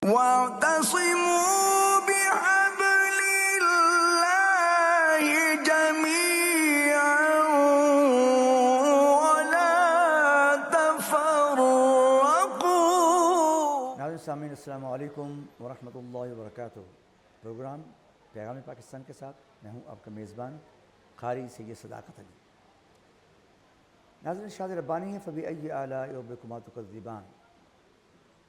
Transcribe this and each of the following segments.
واعتصموا بحبل الله جميعا ولا تفرقوا. ناظرین سامعین السلام علیکم ورحمۃ اللہ وبرکاتہ. پروگرام پیغام پاکستان کے ساتھ میں ہوں آپ کا میزبان قاری سید صداقت علی. ناظرین ارشاد ربانی ہے فبأي آلاء ربكما تكذبان.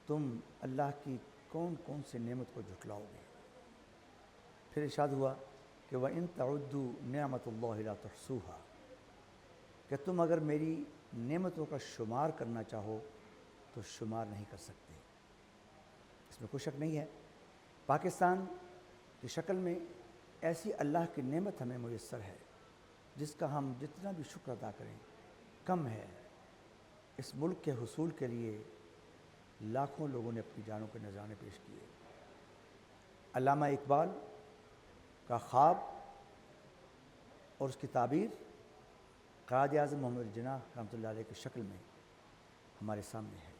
تم اللہ کی کون کون سے نعمت کو جھٹلاؤ گے. پھر ارشاد ہوا کہ وَإِن تَعُدُّوا نِعْمَةَ اللَّهِ لَا تُحْصُوهَا. کہ تم اگر میری نعمتوں کا شمار کرنا چاہو تو شمار نہیں کر سکتے. اس میں کوئی شک نہیں ہے پاکستان کی شکل میں ایسی اللہ کی نعمت ہمیں میسر ہے جس کا ہم جتنا بھی شکر ادا کریں کم ہے. اس ملک کے حصول کے لیے لاکھوں لوگوں نے اپنی جانوں کے نذرانے پیش کیے. علامہ اقبال کا خواب اور اس کی تعبیر قائد اعظم محمد جناح رحمۃ اللہ علیہ کی شکل میں ہمارے سامنے ہے.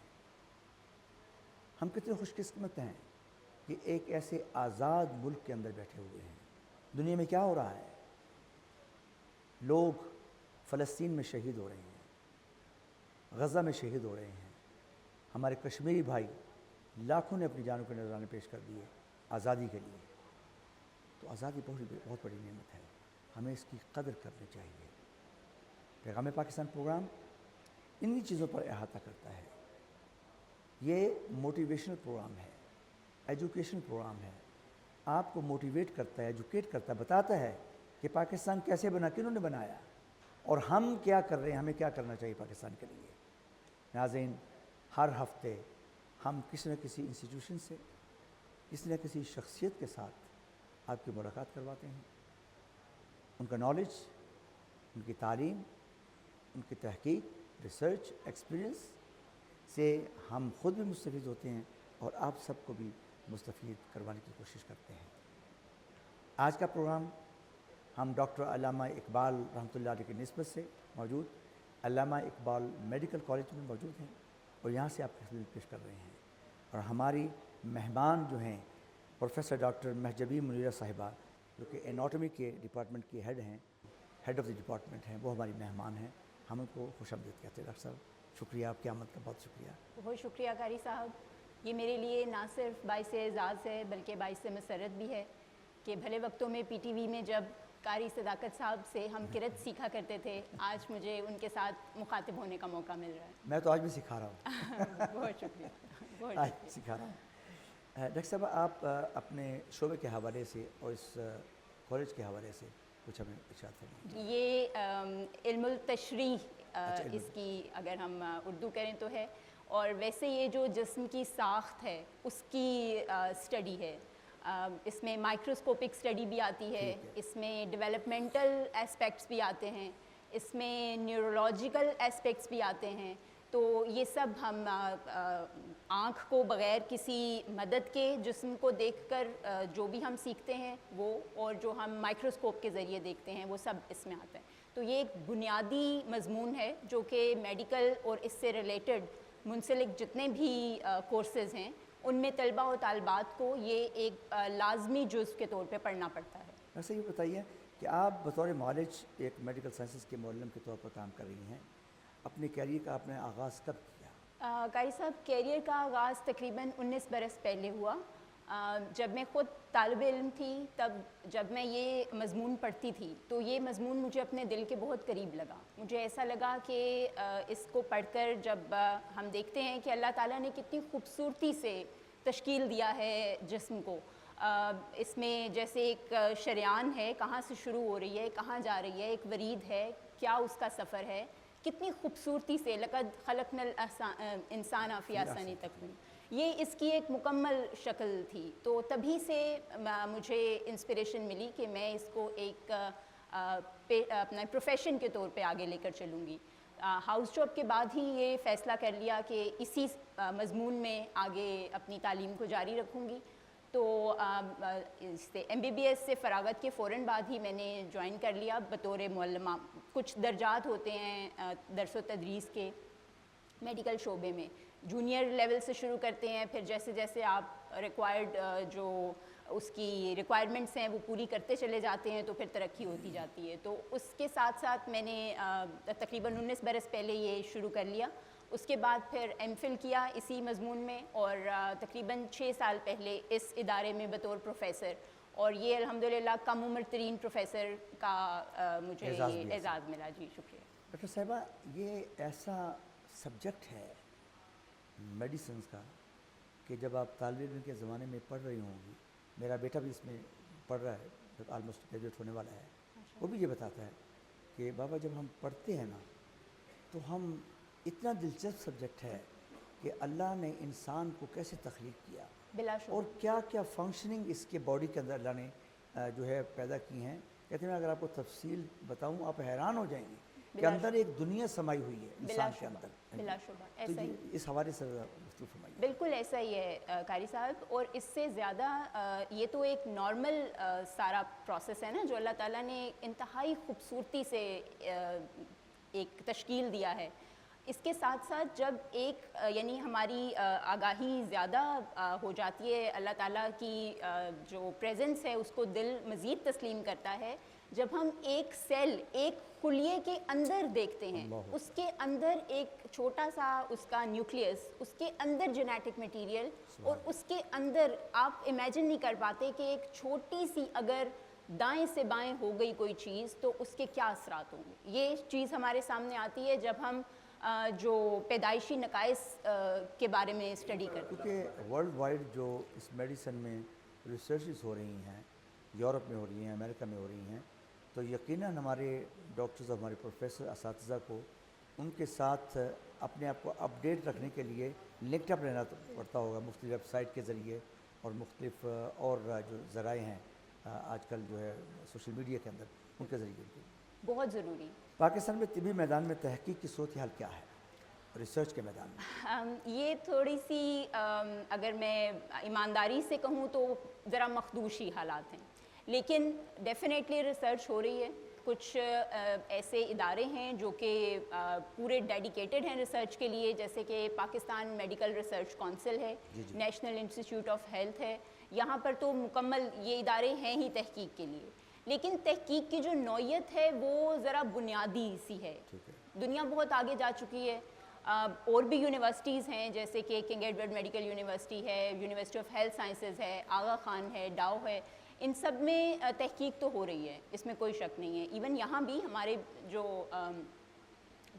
ہم کتنے خوش قسمت ہیں کہ ایک ایسے آزاد ملک کے اندر بیٹھے ہوئے ہیں. دنیا میں کیا ہو رہا ہے؟ لوگ فلسطین میں شہید ہو رہے ہیں, غزہ میں شہید ہو رہے ہیں. ہمارے کشمیری بھائی لاکھوں نے اپنی جانوں کے نذرانے پیش کر دیے آزادی کے لیے. تو آزادی بہت بڑی نعمت ہے, ہمیں اس کی قدر کرنی چاہیے. پیغام پاکستان پروگرام انہی چیزوں پر احاطہ کرتا ہے. یہ موٹیویشنل پروگرام ہے, ایجوکیشن پروگرام ہے. آپ کو موٹیویٹ کرتا ہے, ایجوکیٹ کرتا ہے, بتاتا ہے کہ پاکستان کیسے بنا, کنہوں نے بنایا اور ہم کیا کر رہے ہیں, ہمیں کیا کرنا چاہیے پاکستان کے لیے. ناظرین ہر ہفتے ہم کسی نہ کسی انسٹیٹیوشن سے, کسی نہ کسی شخصیت کے ساتھ آپ کی ملاقات کرواتے ہیں. ان کا نالج, ان کی تعلیم, ان کی تحقیق, ریسرچ, ایکسپیرئنس سے ہم خود بھی مستفید ہوتے ہیں اور آپ سب کو بھی مستفید کروانے کی کوشش کرتے ہیں. آج کا پروگرام ہم ڈاکٹر علامہ اقبال رحمۃ اللہ علیہ کی نسبت سے موجود علامہ اقبال میڈیکل کالج میں موجود ہیں اور یہاں سے آپ کی خدمت پیش کر رہے ہیں. اور ہماری مہمان جو ہیں پروفیسر ڈاکٹر مہجبی منیرہ صاحبہ جو کہ اناٹومی کے ڈپارٹمنٹ کی ہیڈ ہیں, ہیڈ آف دی ڈپارٹمنٹ ہیں, وہ ہماری مہمان ہیں. ہم ان کو خوش آمدید کہتے ہیں. ڈاکٹر صاحب شکریہ, آپ کی آمد کا بہت شکریہ. بہت شکریہ قاری صاحب. یہ میرے لیے نہ صرف باعث اعزاز ہے بلکہ باعث مسرت بھی ہے کہ بھلے وقتوں میں پی ٹی وی میں جب قاری صداقت صاحب سے ہم قرأت سیکھا کرتے تھے, آج مجھے ان کے ساتھ مخاطب ہونے کا موقع مل رہا ہے. میں تو آج بھی سکھا رہا ہوں. بہت شکریہ, بہت آج شکریہ. سکھا رہا ہوں. ڈاکٹر صاحب آپ اپنے شعبے کے حوالے سے اور اس کالج کے حوالے سے کچھ ہمیں ارشاد فرمائیں. یہ علم التشریح اس کی اگر ہم اردو کریں تو ہے, اور ویسے یہ جو جسم کی ساخت ہے اس کی اسٹڈی ہے. اس میں مائکروسکوپک اسٹڈی بھی آتی ہے, اس میں ڈیولپمنٹل اسپیکٹس بھی آتے ہیں, اس میں نیورولوجیکل اسپیکٹس بھی آتے ہیں. تو یہ سب ہم آنکھ کو بغیر کسی مدد کے جسم کو دیکھ کر جو بھی ہم سیکھتے ہیں وہ, اور جو ہم مائکروسکوپ کے ذریعے دیکھتے ہیں وہ سب اس میں آتا ہے. تو یہ ایک بنیادی مضمون ہے جو کہ میڈیکل اور اس سے ریلیٹڈ منسلک جتنے بھی کورسز ہیں ان میں طلباء و طالبات کو یہ ایک لازمی جزو کے طور پہ پڑھنا پڑتا ہے. ویسے یہ بتائیے کہ آپ بطور معالج ایک میڈیکل سائنسز کے معلم کے طور پر کام کر رہی ہیں. اپنے کیریئر کا آپ نے آغاز کب کیا؟ قاری صاحب کیریئر کا آغاز تقریباً 19 برس پہلے ہوا. جب میں خود طالب علم تھی تب جب میں یہ مضمون پڑھتی تھی تو یہ مضمون مجھے اپنے دل کے بہت قریب لگا. مجھے ایسا لگا کہ اس کو پڑھ کر جب ہم دیکھتے ہیں کہ اللہ تعالیٰ نے کتنی خوبصورتی سے تشکیل دیا ہے جسم کو, اس میں جیسے ایک شریان ہے, کہاں سے شروع ہو رہی ہے, کہاں جا رہی ہے, ایک ورید ہے, کیا اس کا سفر ہے, کتنی خوبصورتی سے لقد خلقنا الانسان فی احسن تقویم, یہ اس کی ایک مکمل شکل تھی. تو تبھی سے مجھے انسپریشن ملی کہ میں اس کو ایک اپنا پروفیشن کے طور پہ آگے لے کر چلوں گی. ہاؤس جاب کے بعد ہی یہ فیصلہ کر لیا کہ اسی مضمون میں آگے اپنی تعلیم کو جاری رکھوں گی. تو ایم بی بی ایس سے فراغت کے فوراً بعد ہی میں نے جوائن کر لیا بطور معلمہ. کچھ درجات ہوتے ہیں درس و تدریس کے میڈیکل شعبے میں, جونیئر لیول سے شروع کرتے ہیں, پھر جیسے جیسے آپ ریکوائرڈ جو اس کی ریکوائرمنٹس ہیں وہ پوری کرتے چلے جاتے ہیں تو پھر ترقی ہوتی جاتی ہے. تو اس کے ساتھ ساتھ میں نے تقریباً 19 برس پہلے یہ شروع کر لیا. اس کے بعد پھر ایم فل کیا اسی مضمون میں, اور تقریباً 6 سال پہلے اس ادارے میں بطور پروفیسر, اور یہ الحمدللہ کم عمر ترین پروفیسر کا مجھے اعزاز ملا. جی شکریہ. ڈاکٹر صاحبہ, یہ ایسا سبجیکٹ ہے میڈیسنس کا کہ جب آپ طالب علم کے زمانے میں پڑھ رہی ہوں گی, میرا بیٹا بھی اس میں پڑھ رہا ہے, آلموسٹ گریجویٹ ہونے والا ہے, وہ بھی یہ بتاتا ہے کہ بابا جب ہم پڑھتے ہیں نا تو ہم اتنا دلچسپ سبجیکٹ ہے کہ اللہ نے انسان کو کیسے تخلیق کیا بلا شبہ. اور کیا کیا فنکشننگ اس کے باڈی کے اندر اللہ نے جو ہے پیدا کی ہیں. کہتے ہیں اگر آپ کو تفصیل بتاؤں آپ حیران ہو جائیں گے کہ اندر ایک دنیا سمائی ہوئی ہے انسان کے اندر. بلا شبہ تو ایسا ہی, اس حوالے سے گفتگو فرمائیے. بالکل ایسا ہی ہے قاری صاحب, اور اس سے زیادہ یہ تو ایک نارمل سارا پروسیس ہے نا جو اللہ تعالیٰ نے انتہائی خوبصورتی سے ایک تشکیل دیا ہے. اس کے ساتھ ساتھ جب ایک یعنی ہماری آگاہی زیادہ ہو جاتی ہے, اللہ تعالیٰ کی جو پریزنس ہے اس کو دل مزید تسلیم کرتا ہے. جب ہم ایک سیل ایک خلیے کے اندر دیکھتے ہیں, اس کے اندر ایک چھوٹا سا اس کا نیوکلیس, اس کے اندر جینیٹک میٹیریل, اور اس کے اندر آپ امیجن نہیں کر پاتے کہ ایک چھوٹی سی اگر دائیں سے بائیں ہو گئی کوئی چیز تو اس کے کیا اثرات ہوں گے. یہ چیز ہمارے سامنے آتی ہے جب ہم جو پیدائشی نقائص کے بارے میں اسٹڈی کرتے ہیں. کیونکہ ورلڈ وائڈ جو اس میڈیسن میں ریسرچز ہو رہی ہیں, یورپ میں ہو رہی ہیں, امریکہ میں ہو رہی ہیں, تو یقیناً ہمارے ڈاکٹرز اور ہمارے پروفیسر اساتذہ کو ان کے ساتھ اپنے آپ کو اپڈیٹ رکھنے کے لیے لنکڈ اپ رہنا پڑتا ہوگا مختلف ویب سائٹ کے ذریعے اور مختلف اور جو ذرائع ہیں آج کل جو ہے سوشل میڈیا کے اندر, ان کے ذریعے. بہت ضروری. پاکستان میں طبی میدان میں تحقیق کی صورتحال کیا ہے ریسرچ کے میدان میں؟ یہ تھوڑی سی اگر میں ایمانداری سے کہوں تو ذرا مخدوشی حالات ہیں, لیکن ڈیفینیٹلی ریسرچ ہو رہی ہے. کچھ ایسے ادارے ہیں جو کہ پورے ڈیڈیکیٹڈ ہیں ریسرچ کے لیے, جیسے کہ پاکستان میڈیکل ریسرچ کونسل ہے, نیشنل انسٹیٹیوٹ آف ہیلتھ ہے. یہاں پر تو مکمل یہ ادارے ہیں ہی تحقیق کے لیے, لیکن تحقیق کی جو نوعیت ہے وہ ذرا بنیادی سی ہے. دنیا بہت آگے جا چکی ہے. اور بھی یونیورسٹیز ہیں جیسے کہ کنگ ایڈورڈ میڈیکل یونیورسٹی ہے, یونیورسٹی آف ہیلتھ سائنسز ہے, آغا خان ہے, ڈاؤ ہے, ان سب میں تحقیق تو ہو رہی ہے, اس میں کوئی شک نہیں ہے. ایون یہاں بھی ہمارے جو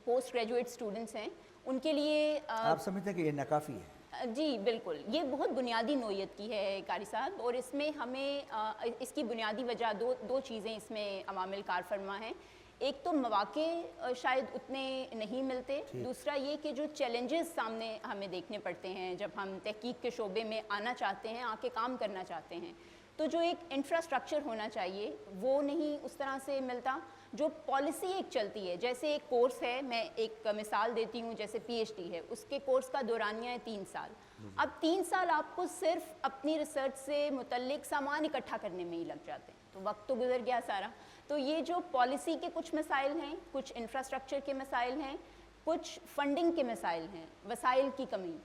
پوسٹ گریجویٹ اسٹوڈنٹس ہیں ان کے لیے آپ سمجھتے ہیں کہ یہ ناکافی ہے؟ جی بالکل, یہ بہت بنیادی نوعیت کی ہے قاری صاحب, اور اس میں ہمیں اس کی بنیادی وجہ دو چیزیں اس میں عوامل کار فرما ہیں. ایک تو مواقع شاید اتنے نہیں ملتے, دوسرا یہ کہ جو چیلنجز سامنے ہمیں دیکھنے پڑتے ہیں جب ہم تحقیق کے شعبے میں آنا چاہتے ہیں, آ کے کام کرنا چاہتے ہیں, تو جو ایک انفراسٹرکچر ہونا چاہیے وہ نہیں اس طرح سے ملتا. جو پالیسی ایک چلتی ہے, جیسے ایک کورس ہے, میں ایک مثال دیتی ہوں, جیسے پی ایچ ڈی ہے, اس کے کورس کا دورانیہ ہے 3 سال. اب 3 سال آپ کو صرف اپنی ریسرچ سے متعلق سامان اکٹھا کرنے میں ہی لگ جاتے ہیں, تو وقت تو گزر گیا سارا. تو یہ جو پالیسی کے کچھ مسائل ہیں, کچھ انفراسٹرکچر کے مسائل ہیں, کچھ فنڈنگ کے مسائل ہیں, وسائل کی کمی,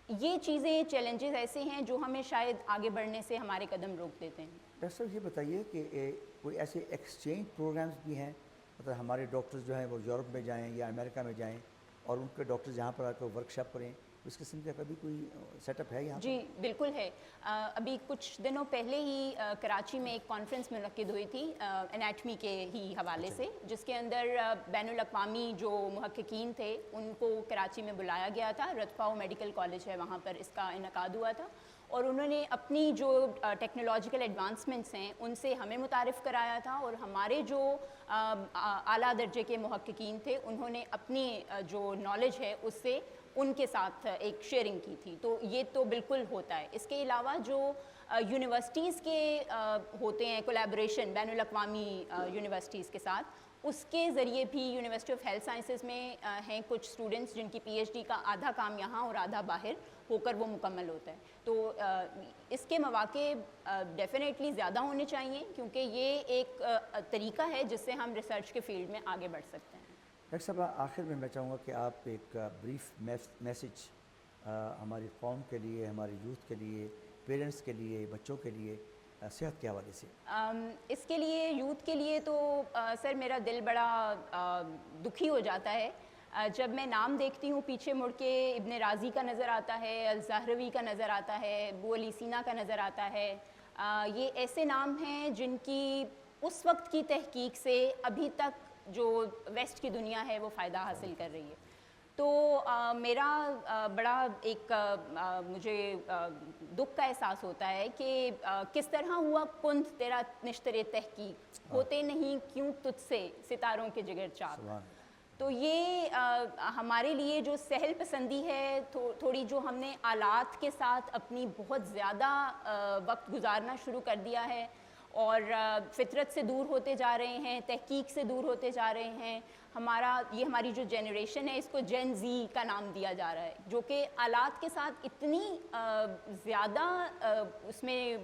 یہ چیزیں چیلنجز ایسے ہیں جو ہمیں شاید آگے بڑھنے سے ہمارے قدم روک دیتے ہیں. ڈاکٹر صاحب یہ بتائیے کہ کوئی ایسے ایکسچینج پروگرامز بھی ہیں, مطلب ہمارے ڈاکٹرز جو ہیں وہ یورپ میں جائیں یا امریکہ میں جائیں اور ان کے ڈاکٹرز یہاں پر آ کر ورک شاپ کریں, اس قسم کا کبھی کوئی سیٹ اپ ہے یہاں؟ جی بالکل ہے. ابھی کچھ دنوں پہلے ہی کراچی میں ایک کانفرنس منعقد ہوئی تھی انیٹمی کے ہی حوالے سے, جس کے اندر بین الاقوامی جو محققین تھے ان کو کراچی میں بلایا گیا تھا. رتفاؤ میڈیکل کالج ہے, وہاں پر اس کا انعقاد ہوا تھا, اور انہوں نے اپنی جو ٹیکنالوجیکل ایڈوانسمنٹس ہیں ان سے ہمیں متعارف کرایا تھا, اور ہمارے جو اعلیٰ درجے کے محققین تھے انہوں نے اپنی جو نالج ہے اس سے ان کے ساتھ ایک شیئرنگ کی تھی. تو یہ تو بالکل ہوتا ہے. اس کے علاوہ جو یونیورسٹیز کے ہوتے ہیں کولیبریشن بین الاقوامی یونیورسٹیز کے ساتھ, اس کے ذریعے بھی یونیورسٹی آف ہیلتھ سائنسز میں ہیں کچھ اسٹوڈنٹس جن کی پی ایچ ڈی کا آدھا کام یہاں اور آدھا باہر ہو کر وہ مکمل ہوتا ہے. تو اس کے مواقع ڈیفینیٹلی زیادہ ہونے چاہیے, کیونکہ یہ ایک طریقہ ہے جس سے ہم ریسرچ کے فیلڈ میں آگے بڑھ سکتے ہیں. ڈاکٹر صاحب آخر میں چاہوں گا کہ آپ ایک بریف میسج ہماری قوم کے لیے, ہماری یوتھ کے لیے پیرنٹس کے لیے، بچوں کے لیے صحت کے حوالے سے؟ اس کے لیے یوتھ کے لیے تو سر میرا دل بڑا دکھی ہو جاتا ہے جب میں نام دیکھتی ہوں، پیچھے مڑ کے ابن رازی کا نظر آتا ہے، الزہروی کا نظر آتا ہے، ابو علی سینا کا نظر آتا ہے. یہ ایسے نام ہیں جن کی اس وقت کی تحقیق سے ابھی تک جو ویسٹ کی دنیا ہے وہ فائدہ حاصل کر رہی ہے. تو میرا بڑا ایک مجھے دکھ کا احساس ہوتا ہے کہ کس طرح ہوا کند تیرا نشتر تحقیق، ہوتے نہیں کیوں تجھ سے ستاروں کے جگر چاک. تو یہ ہمارے لیے جو سہل پسندی ہے، تھوڑی جو ہم نے آلات کے ساتھ اپنی بہت زیادہ وقت گزارنا شروع کر دیا ہے اور فطرت سے دور ہوتے جا رہے ہیں، تحقیق سے دور ہوتے جا رہے ہیں. ہماری جو جنریشن ہے اس کو جین زی کا نام دیا جا رہا ہے، جو کہ آلات کے ساتھ اتنی زیادہ اس میں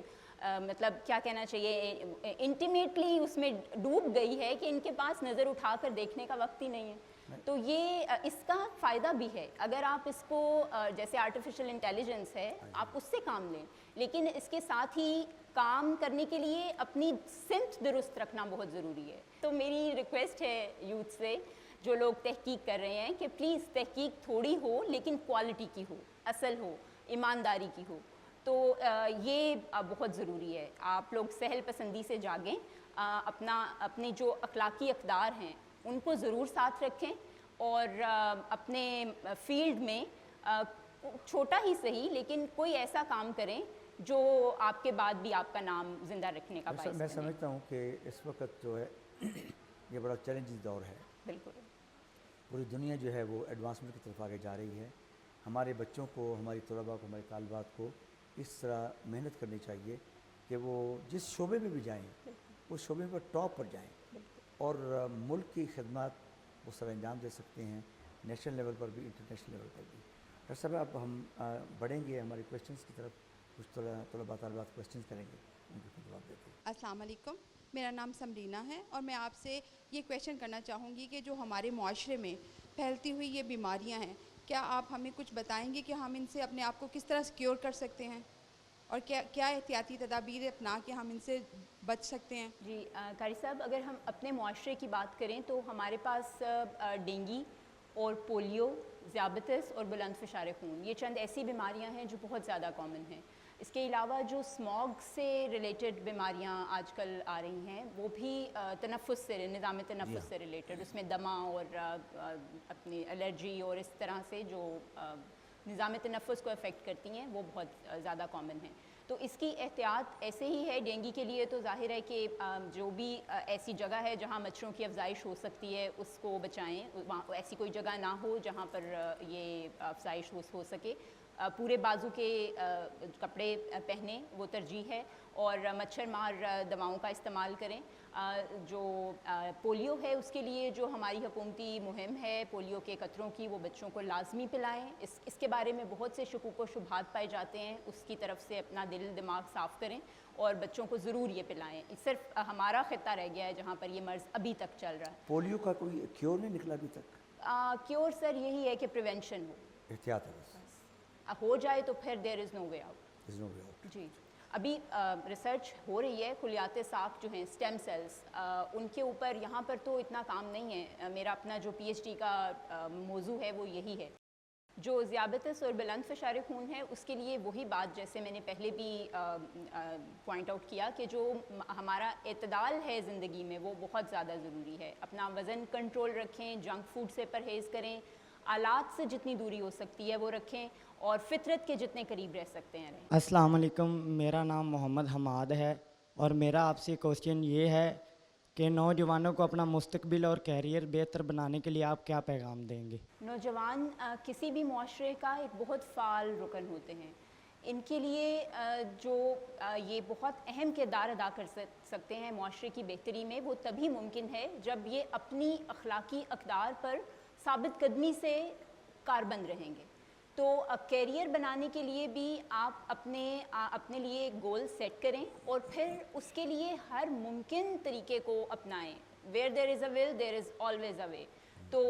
مطلب کیا کہنا چاہیے، انٹیمیٹلی اس میں ڈوب گئی ہے کہ ان کے پاس نظر اٹھا کر دیکھنے کا وقت ہی نہیں ہے. تو یہ اس کا فائدہ بھی ہے اگر آپ اس کو جیسے آرٹیفیشل انٹیلیجنس ہے آپ اس سے کام لیں، لیکن اس کے ساتھ ہی کام کرنے کے لیے اپنی سمت درست رکھنا بہت ضروری ہے. تو میری ریکویسٹ ہے یوتھ سے جو لوگ تحقیق کر رہے ہیں کہ پلیز تحقیق تھوڑی ہو لیکن کوالٹی کی ہو، اصل ہو، ایمانداری کی ہو. تو یہ بہت ضروری ہے. آپ لوگ سہل پسندی سے جاگیں، اپنے جو اخلاقی اقدار ہیں ان کو ضرور ساتھ رکھیں اور اپنے فیلڈ میں چھوٹا ہی صحیح لیکن کوئی ایسا کام کریں جو آپ کے بعد بھی آپ کا نام زندہ رکھنے کا باعث بنے. میں سمجھتا ہوں کہ اس وقت جو ہے یہ بڑا چیلنجنگ دور ہے. بالکل. پوری دنیا جو ہے وہ ایڈوانسمنٹ کی طرف آگے جا رہی ہے. ہمارے بچوں کو، ہماری طلباء کو، ہماری طالبات کو اس طرح محنت کرنی چاہیے کہ وہ جس شعبے میں بھی جائیں اس شعبے پر ٹاپ پر جائیں اور ملک کی خدمات وہ سر انجام دے سکتے ہیں، نیشنل لیول پر بھی، انٹرنیشنل لیول پر بھی. ڈاکٹر صاحب اب ہم بڑھیں گے ہمارے کویشچنس کی طرف. کچھ طلباء طالبات کویشچنس کریں گے، ان کے جواب دیتے ہیں. السلام علیکم، میرا نام سمرینہ ہے اور میں آپ سے یہ کویشچن کرنا چاہوں گی کہ جو ہمارے معاشرے میں پھیلتی ہوئی یہ بیماریاں ہیں، کیا آپ ہمیں کچھ بتائیں گے کہ ہم ان سے اپنے آپ کو کس طرح سیکیور کر سکتے ہیں اور کیا احتیاطی تدابیر اپنا کے ہم ان سے بچ سکتے ہیں؟ جی قاری صاحب، اگر ہم اپنے معاشرے کی بات کریں تو ہمارے پاس ڈینگی اور پولیو، ذیابیطس اور بلند فشار خون، یہ چند ایسی بیماریاں ہیں جو بہت زیادہ کامن ہیں. اس کے علاوہ جو اسموگ سے ریلیٹڈ بیماریاں آج کل آ رہی ہیں وہ بھی تنفس سے، نظام تنفس سے ریلیٹڈ، اس میں دمہ اور اپنی الرجی اور اس طرح سے جو نظام تنفس کو افیکٹ کرتی ہیں وہ بہت زیادہ کامن ہیں. تو اس کی احتیاط ایسے ہی ہے. ڈینگی کے لیے تو ظاہر ہے کہ جو بھی ایسی جگہ ہے جہاں مچھروں کی افزائش ہو سکتی ہے اس کو بچائیں. وہاں ایسی کوئی جگہ نہ ہو جہاں پر یہ افزائش ہو سکے. پورے بازو کے کپڑے پہنیں، وہ ترجیح ہے، اور مچھر مار دواؤں کا استعمال کریں. جو پولیو ہے اس کے لیے جو ہماری حکومتی مہم ہے پولیو کے قطروں کی، وہ بچوں کو لازمی پلائیں. اس کے بارے میں بہت سے شکوک و شبہات پائے جاتے ہیں، اس کی طرف سے اپنا دل دماغ صاف کریں اور بچوں کو ضرور یہ پلائیں. صرف ہمارا خطہ رہ گیا ہے جہاں پر یہ مرض ابھی تک چل رہا ہے. پولیو کا کوئی کیور نہیں نکلا ابھی تک؟ کیور سر یہی ہے کہ پریونشن ہو، احتیاط ہے بس. ہو جائے تو پھر دیر از نو وے آؤٹ. جی ابھی ریسرچ ہو رہی ہے. خلیات ساکھ جو ہیں اسٹیم سیلز، ان کے اوپر یہاں پر تو اتنا کام نہیں ہے. میرا اپنا جو پی ایچ ڈی کا موضوع ہے وہ یہی ہے. جو ذیابیطس اور بلند فشار خون ہے اس کے لیے وہی بات جیسے میں نے پہلے بھی پوائنٹ آؤٹ کیا کہ جو ہمارا اعتدال ہے زندگی میں وہ بہت زیادہ ضروری ہے. اپنا وزن کنٹرول رکھیں، جنک فوڈ سے پرہیز کریں، آلات سے جتنی دوری ہو سکتی ہے وہ رکھیں اور فطرت کے جتنے قریب رہ سکتے ہیں رہیں. السلام علیکم، میرا نام محمد حماد ہے اور میرا آپ سے کوشچن یہ ہے کہ نوجوانوں کو اپنا مستقبل اور کیریئر بہتر بنانے کے لیے آپ کیا پیغام دیں گے؟ نوجوان کسی بھی معاشرے کا ایک بہت فعال رکن ہوتے ہیں. ان کے لیے جو یہ بہت اہم کردار ادا کر سکتے ہیں معاشرے کی بہتری میں، وہ تبھی ممکن ہے جب یہ اپنی اخلاقی اقدار پر ثابت قدمی سے کاربند رہیں گے. تو کیریئر بنانے کے لیے بھی آپ اپنے لیے ایک گول سیٹ کریں اور پھر اس کے لیے ہر ممکن طریقے کو اپنائیں. Where there is a will there is always a way. تو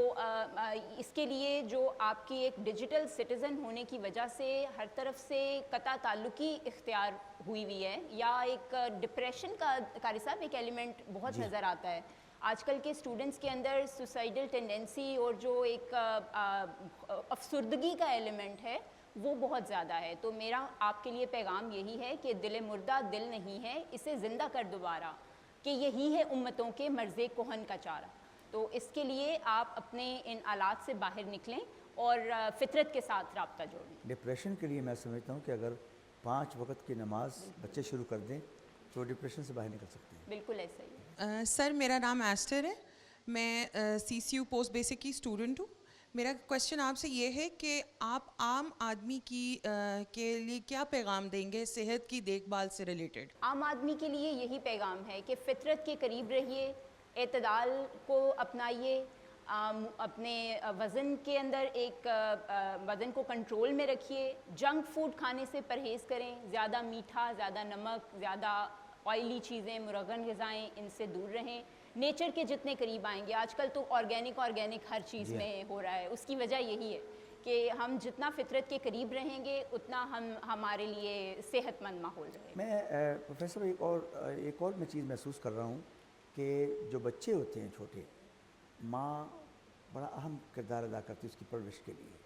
اس کے لیے جو آپ کی ایک ڈیجیٹل سٹیزن ہونے کی وجہ سے ہر طرف سے قطع تعلقی اختیار ہوئی ہے، یا ایک ڈپریشن کا قاری صاحب ایک ایلیمنٹ بہت نظر آتا ہے آج کل کے اسٹوڈنٹس کے اندر، سوسائڈل ٹینڈنسی اور جو ایک افسردگی کا ایلیمنٹ ہے وہ بہت زیادہ ہے۔ تو میرا آپ کے لیے پیغام یہی ہے کہ دل مردہ دل نہیں ہے، اسے زندہ کر دوبارہ، کہ یہی ہے امتوں کے مرض کہن کا چارہ۔ تو اس کے لیے آپ اپنے ان آلات سے باہر نکلیں اور فطرت کے ساتھ رابطہ جوڑیں۔ ڈپریشن کے لیے میں سمجھتا ہوں کہ اگر 5 وقت کی نماز بچے شروع کر دیں تو ڈپریشن سے باہر نکل سکتے ہیں۔ بالکل ایسا ہی ہے۔ سر میرا نام ایسٹر ہے، میں سی سی یو پوسٹ بیسک کی اسٹوڈنٹ ہوں۔ میرا کویشچن آپ سے یہ ہے کہ آپ عام آدمی کے لیے کیا پیغام دیں گے صحت کی دیکھ بھال سے ریلیٹڈ؟ عام آدمی کے لیے یہی پیغام ہے کہ فطرت کے قریب رہیے، اعتدال کو اپنائیے، اپنے وزن کے اندر ایک وزن کو کنٹرول میں رکھیے، جنک فوڈ کھانے سے پرہیز کریں، زیادہ میٹھا، زیادہ نمک، زیادہ آئلی چیزیں، مرغن غذائیں، ان سے دور رہیں، نیچر کے جتنے قریب آئیں گے۔ آج کل تو آرگینک ہر چیز میں ہو رہا ہے، اس کی وجہ یہی ہے کہ ہم جتنا فطرت کے قریب رہیں گے اتنا ہمارے لیے صحت مند ماحول رہے گا۔ میں پروفیسر ایک اور میں چیز محسوس کر رہا ہوں کہ جو بچے ہوتے ہیں چھوٹے، ماں بڑا اہم کردار ادا کرتی ہے اس کی پرورش کے لیے،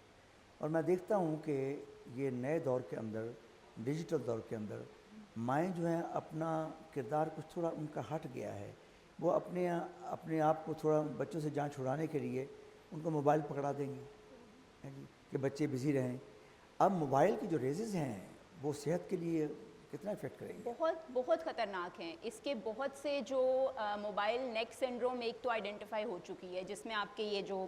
اور میں دیکھتا ہوں کہ یہ نئے دور کے اندر، ڈیجیٹل دور کے اندر، مائیں جو ہیں اپنا کردار کچھ تھوڑا ان کا ہٹ گیا ہے، وہ اپنے آپ کو تھوڑا بچوں سے جان چھڑانے کے لیے ان کو موبائل پکڑا دیں گے کہ بچے بزی رہیں۔ اب موبائل کی جو ریزز ہیں وہ صحت کے لیے کتنا افیکٹ کریں گے؟ بہت خطرناک ہیں۔ اس کے بہت سے جو موبائل نیک سنڈروم ایک تو آئیڈینٹیفائی ہو چکی ہے، جس میں آپ کے یہ جو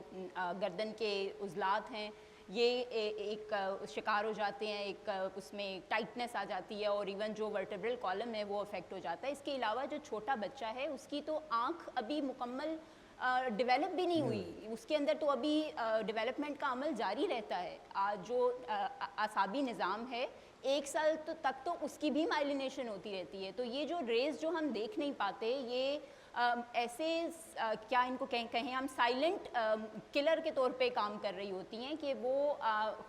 گردن کے عضلات ہیں یہ ایک شکار ہو جاتے ہیں، ایک اس میں ٹائٹنس آ جاتی ہے، اور ایون جو ورٹیبرل کالم ہے وہ افیکٹ ہو جاتا ہے۔ اس کے علاوہ جو چھوٹا بچہ ہے اس کی تو آنکھ ابھی مکمل ڈیولپ بھی نہیں ہوئی، اس کے اندر تو ابھی ڈیولپمنٹ کا عمل جاری رہتا ہے۔ جو اعصابی نظام ہے 1 سال تک تو اس کی بھی مائلینیشن ہوتی رہتی ہے۔ تو یہ جو ریز جو ہم دیکھ نہیں پاتے، یہ ایسے کیا ان کو کہیں ہم سائلنٹ کلر کے طور پہ کام کر رہی ہوتی ہیں کہ وہ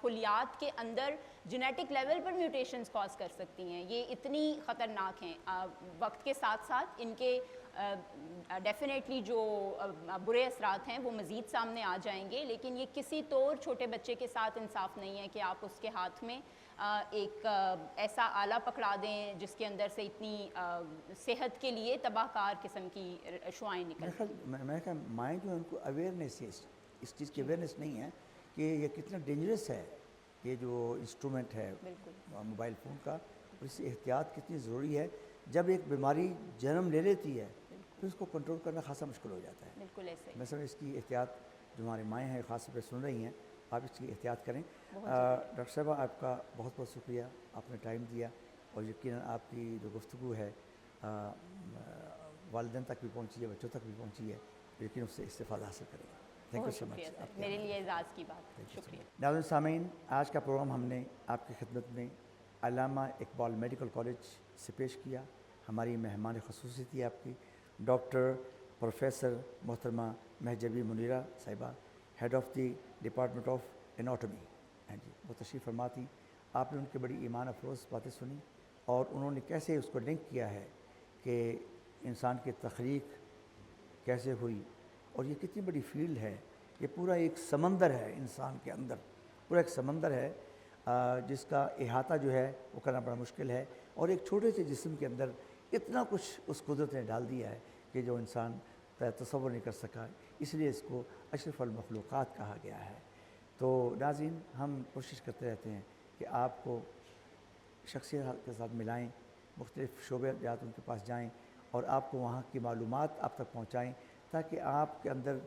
خلیات کے اندر جینیٹک لیول پر میوٹیشنز کاز کر سکتی ہیں۔ یہ اتنی خطرناک ہیں۔ وقت کے ساتھ ساتھ ان کے ڈیفینیٹلی جو برے اثرات ہیں وہ مزید سامنے آ جائیں گے، لیکن یہ کسی طور چھوٹے بچے کے ساتھ انصاف نہیں ہے کہ آپ اس کے ہاتھ میں ایک ایسا آلہ پکڑا دیں جس کے اندر سے اتنی صحت کے لیے تباہ کار قسم کی شعاعیں نکلیں۔ میں کہا مائیں جو ہیں ان کو اویئرنیس ہے، اس چیز کی اویئرنیس نہیں ہے کہ یہ کتنا ڈینجرس ہے، یہ جو انسٹرومنٹ ہے موبائل فون کا، اور اس سے احتیاط کتنی ضروری ہے۔ جب ایک بیماری جنم لے لیتی ہے پھر اس کو کنٹرول کرنا خاصا مشکل ہو جاتا ہے۔ بالکل ایسے مثلا اس کی احتیاط جو ہماری مائیں ہیں خاص طور پہ سن رہی ہیں، آپ اس کی احتیاط کریں۔ ڈاکٹر صاحبہ آپ کا بہت بہت شکریہ، آپ نے ٹائم دیا، اور یقیناً آپ کی جو گفتگو ہے والدین تک بھی پہنچی ہے، بچوں تک بھی پہنچی ہے، لیکن اس سے استفادہ حاصل کریں گے۔ تھینک یو سو مچ، میرے لیے اعزاز کی بات ہے، شکریہ۔ ناظرین سامعین، آج کا پروگرام ہم نے آپ کی خدمت میں علامہ اقبال میڈیکل کالج سے پیش کیا۔ ہماری مہمان خصوصی تھی آپ کی ڈاکٹر پروفیسر محترمہ مہجبی منیرہ صاحبہ، head of the department of anatomy. ہاں جی، وہ تشریف فرما تھی۔ آپ نے ان کی بڑی ایمان افروز باتیں سنی، اور انہوں نے کیسے اس کو لنک کیا ہے کہ انسان کی تخلیق کیسے ہوئی، اور یہ کتنی بڑی فیلڈ ہے، یہ پورا ایک سمندر ہے انسان کے اندر، پورا ایک سمندر ہے جس کا احاطہ جو ہے وہ کرنا بڑا مشکل ہے، اور ایک چھوٹے سے جسم کے اندر اتنا کچھ اس قدرت نے ڈال دیا ہے کہ جو انسان تصور نہیں کر سکا، اس لیے اس کو اشرف المخلوقات کہا گیا ہے۔ تو ناظرین، ہم کوشش کرتے رہتے ہیں کہ آپ کو شخصیت کے ساتھ ملائیں، مختلف شعبے جات ان کے پاس جائیں، اور آپ کو وہاں کی معلومات آپ تک پہنچائیں، تاکہ آپ کے اندر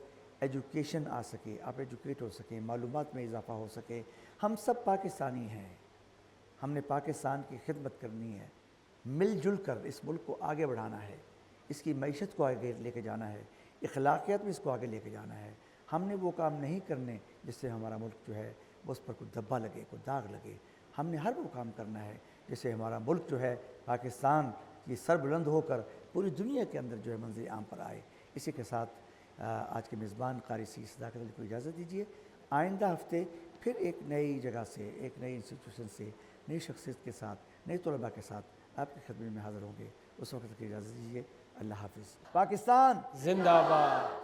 ایجوکیشن آ سکے، آپ ایجوکیٹ ہو سکیں، معلومات میں اضافہ ہو سکے۔ ہم سب پاکستانی ہیں، ہم نے پاکستان کی خدمت کرنی ہے، مل جل کر اس ملک کو آگے بڑھانا ہے، اس کی معیشت کو آگے لے کے جانا ہے، اخلاقیات میں اس کو آگے لے کے جانا ہے۔ ہم نے وہ کام نہیں کرنے جس سے ہمارا ملک جو ہے وہ اس پر کوئی دھبا لگے، کوئی داغ لگے۔ ہم نے ہر وہ کام کرنا ہے جس سے ہمارا ملک جو ہے پاکستان کی سر بلند ہو کر پوری دنیا کے اندر جو ہے منظر عام پر آئے۔ اسی کے ساتھ آج کے میزبان قاری سی صداقت علی کو اجازت دیجیے. آئندہ ہفتے پھر ایک نئی جگہ سے، ایک نئی انسٹیٹیوشن سے، نئی شخصیت کے ساتھ، نئے طلباء کے ساتھ آپ کی خدمت میں حاضر ہوں گے. اس وقت تک اجازت دیجیے. اللہ حافظ. پاکستان زندہ باد.